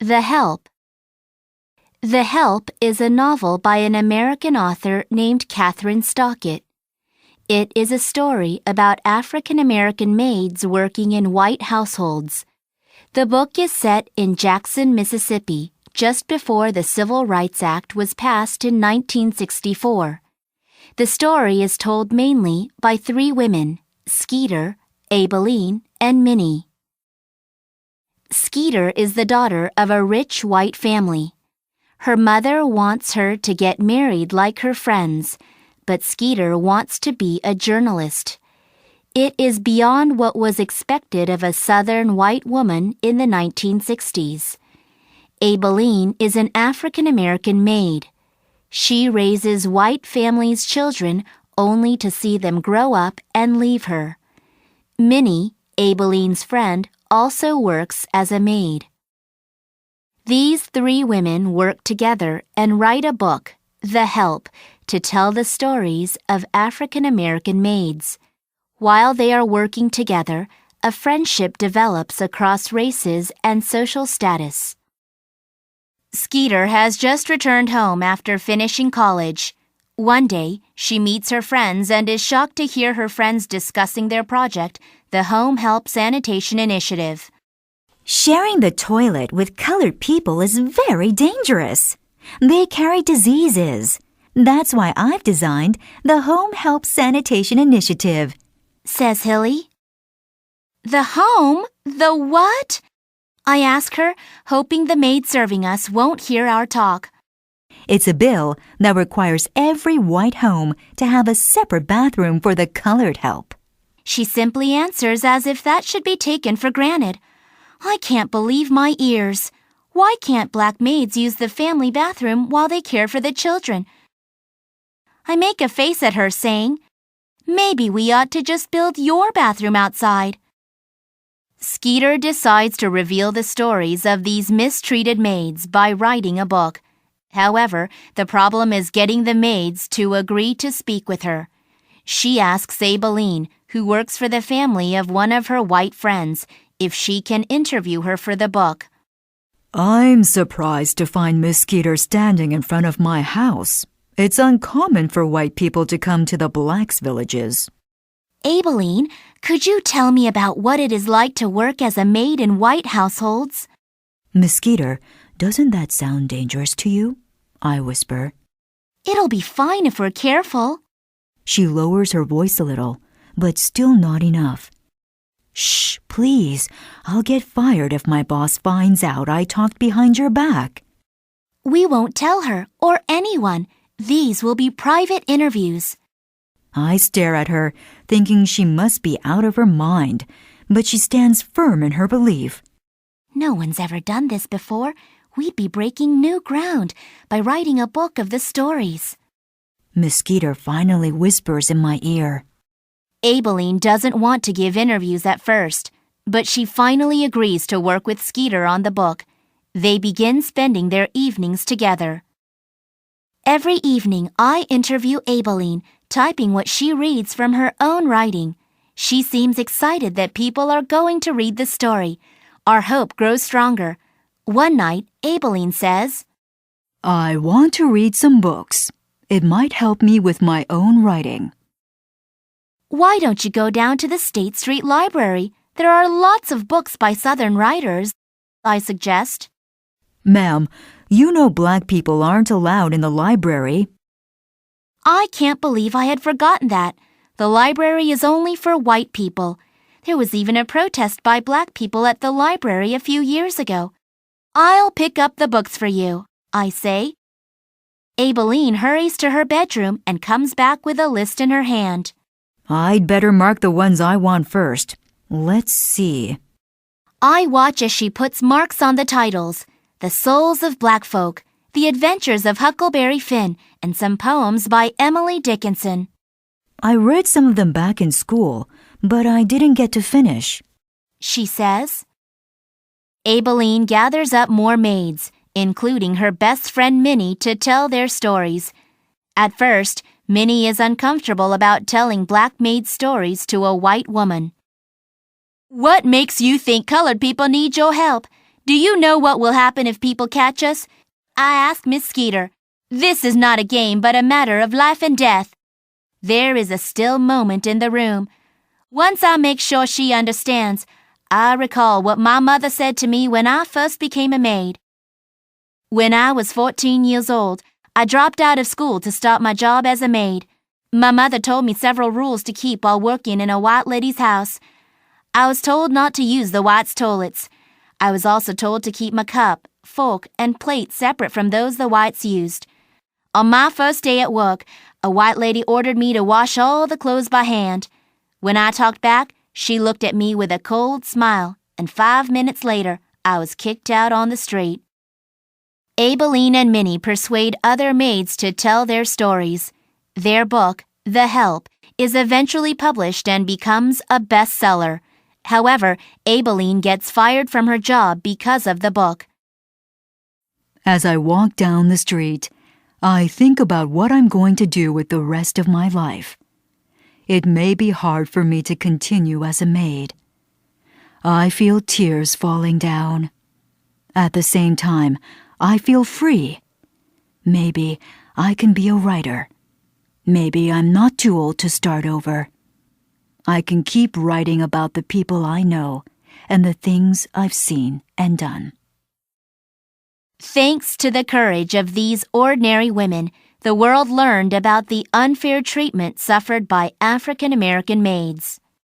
The Help. The Help is a novel by an American author named Kathryn Stockett. It is a story about African American maids working in white households. The book is set in Jackson, Mississippi, just before the Civil Rights Act was passed in 1964. The story is told mainly by three women, Skeeter, Abilene, and Minnie. Skeeter is the daughter of a rich white family. Her mother wants her to get married like her friends, but Skeeter wants to be a journalist. It is beyond what was expected of a Southern white woman in the 1960s. Abilene is an African American maid. She raises white families' children only to see them grow up and leave her. Minnie, Abilene's friend, also works as a maid. These three women work together and write a book, The Help, to tell the stories of African American maids. While they are working together, a friendship develops across races and social status. Skeeter has just returned home after finishing college. One day, she meets her friends and is shocked to hear her friends discussing their project, the Home Help Sanitation Initiative. Sharing the toilet with colored people is very dangerous. They carry diseases. That's why I've designed the Home Help Sanitation Initiative, says Hilly. The home? The what? I ask her, hoping the maid serving us won't hear our talk. It's a bill that requires every white home to have a separate bathroom for the colored help. She simply answers as if that should be taken for granted. I can't believe my ears. Why can't black maids use the family bathroom while they care for the children? I make a face at her saying, maybe we ought to just build your bathroom outside. Skeeter decides to reveal the stories of these mistreated maids by writing a book. However, the problem is getting the maids to agree to speak with her. She asks Abilene, who works for the family of one of her white friends, if she can interview her for the book. I'm surprised to find Miss Skeeter standing in front of my house. It's uncommon for white people to come to the blacks' villages. Abilene, could you tell me about what it is like to work as a maid in white households? Miss Skeeter, doesn't that sound dangerous to you? I whisper. It'll be fine if we're careful. She lowers her voice a little, but still not enough. Shh, please. I'll get fired if my boss finds out I talked behind your back. We won't tell her or anyone. These will be private interviews. I stare at her, thinking she must be out of her mind, but she stands firm in her belief. No one's ever done this before. We'd be breaking new ground by writing a book of the stories. Miss Skeeter finally whispers in my ear. Abilene doesn't want to give interviews at first, but she finally agrees to work with Skeeter on the book. They begin spending their evenings together. Every evening, I interview Abilene, typing what she reads from her own writing. She seems excited that people are going to read the story. Our hope grows stronger. One night, Abilene says, I want to read some books. It might help me with my own writing. Why don't you go down to the State Street Library? There are lots of books by Southern writers, I suggest. Ma'am, you know black people aren't allowed in the library. I can't believe I had forgotten that. The library is only for white people. There was even a protest by black people at the library a few years ago. I'll pick up the books for you, I say. Abilene hurries to her bedroom and comes back with a list in her hand. I'd better mark the ones I want first. Let's see. I watch as she puts marks on the titles. The Souls of Black Folk, The Adventures of Huckleberry Finn, and some poems by Emily Dickinson. I read some of them back in school, but I didn't get to finish, she says. Abilene gathers up more maids, including her best friend Minnie, to tell their stories. At first, Minnie is uncomfortable about telling black maid stories to a white woman. What makes you think colored people need your help? Do you know what will happen if people catch us? I asked Miss Skeeter. This is not a game, but a matter of life and death. There is a still moment in the room. Once I make sure she understands, I recall what my mother said to me when I first became a maid. When I was 14 years old, I dropped out of school to start my job as a maid. My mother told me several rules to keep while working in a white lady's house. I was told not to use the whites' toilets. I was also told to keep my cup, fork, and plate separate from those the whites used. On my first day at work, a white lady ordered me to wash all the clothes by hand. When I talked back, she looked at me with a cold smile, and 5 minutes later, I was kicked out on the street. Aibileen and Minnie persuade other maids to tell their stories. Their book, The Help, is eventually published and becomes a bestseller. However, Aibileen gets fired from her job because of the book. As I walk down the street, I think about what I'm going to do with the rest of my life. It may be hard for me to continue as a maid. I feel tears falling down. At the same time, I feel free. Maybe I can be a writer. Maybe I'm not too old to start over. I can keep writing about the people I know and the things I've seen and done. Thanks to the courage of these ordinary women, the world learned about the unfair treatment suffered by African American maids.